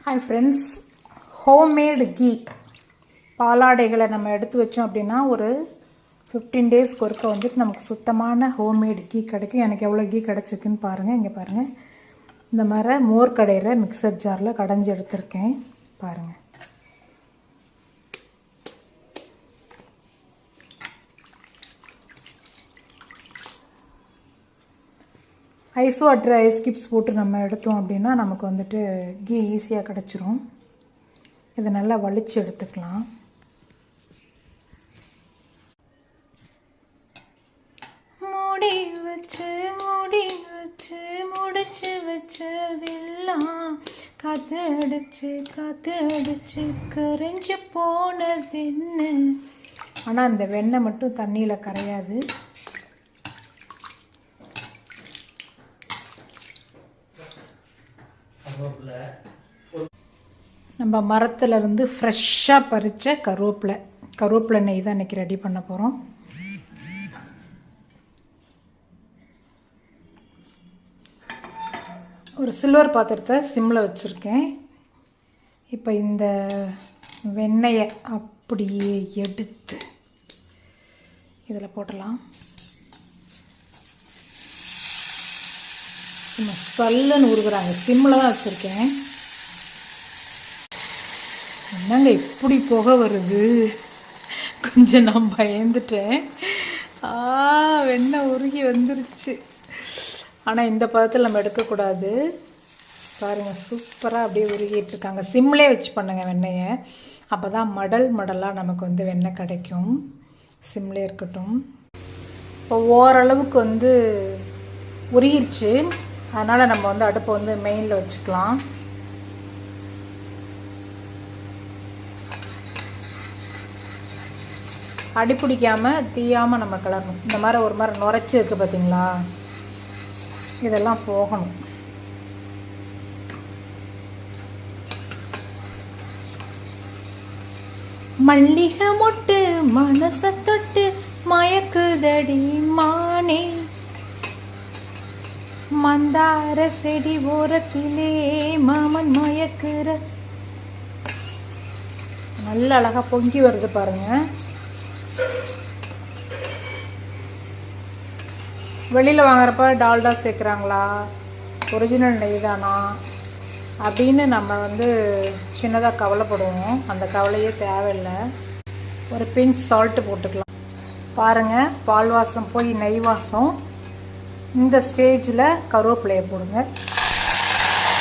Hi friends, homemade key பாலாடைகளை நம்ம எடுத்து வச்சோம் அப்படின்னா ஒரு 15 டேஸ்க்கு ஒருக்க வந்துட்டு நமக்கு சுத்தமான ஹோம்மேடு கீ கிடைக்கும். எனக்கு எவ்வளோ கீ கிடச்சிருக்குன்னு பாருங்கள். இங்கே பாருங்கள், இந்த மாதிரி மோர் கடையில் மிக்சர் ஜாரில் கடைஞ்சி எடுத்திருக்கேன் பாருங்கள். ஐஸ் வாட்டர் ஐஸ் கிப்ஸ் போட்டு நம்ம எடுத்தோம் அப்படின்னா நமக்கு வந்துட்டு கீ ஈஸியாக கிடச்சிரும். இதை நல்லா வலிச்சு எடுத்துக்கலாம். மூடி வச்சு முடிச்சு வச்சதெல்லாம் காத்து அடிச்சு கரைஞ்சு போனது என்ன. ஆனால் அந்த வெண்ணெய் மட்டும் தண்ணியில் கரையாது. நம்ம மரத்துலேருந்து ஃப்ரெஷ்ஷாக பறித்த கருவேப்பிலை நெய் தான் இன்றைக்கி ரெடி பண்ண போகிறோம். ஒரு சில்வர் பாத்திரத்தை சிம்மில் வச்சுருக்கேன். இப்போ இந்த வெண்ணெயை அப்படியே எடுத்து இதில் போடலாம். சும்மா சல்லுன்னு உருகுறாங்க. சிம்மில் தான் வச்சுருக்கேன். என்னங்க இப்படி புகை வருது, கொஞ்சம் நான் பயந்துட்டேன். வெண்ணெய் உருகி வந்துருச்சு. ஆனால் இந்த பதத்தில் நம்ம எடுக்கக்கூடாது. பாருங்கள், சூப்பராக அப்படியே உருகிட்டு இருக்காங்க. சிம்மிலே வச்சு பண்ணுங்கள் வெண்ணெயை. அப்போ தான் மடலாக நமக்கு வந்து வெண்ணெய் கிடைக்கும். சிம்லே இருக்கட்டும். இப்போ ஓரளவுக்கு வந்து உருகிருச்சு. அதனால் நம்ம வந்து அடுப்பை வந்து மெயினில் வச்சுக்கலாம். அடி பிடிக்காமல் தீயாமல் நம்ம கிளறணும். இந்த மாதிரி ஒரு மாதிரி நுரைச்சி இருக்குது பார்த்தீங்களா, இதெல்லாம் போகணும். மல்லிகை மொட்டு மனச தொட்டு மயக்குதடி மானே, மந்தார செடி ஓரத்திலே மாமன் மயக்குற. நல்ல அழகாக பொங்கி வருது பாருங்க. வெளியில் வாங்குறப்ப டால்டா சேர்க்குறாங்களா, ஒரிஜினல் நெய் தானா அப்படின்னு நம்ம வந்து சின்னதாக கவலைப்படுவோம். அந்த கவலையே தேவையில்லை. ஒரு பிஞ்ச் சால்ட்டு போட்டுக்கலாம். பாருங்கள், பால் வாசம் போய் நெய் வாசம். இந்த ஸ்டேஜில் கருவேப்பிலையை போடுங்க.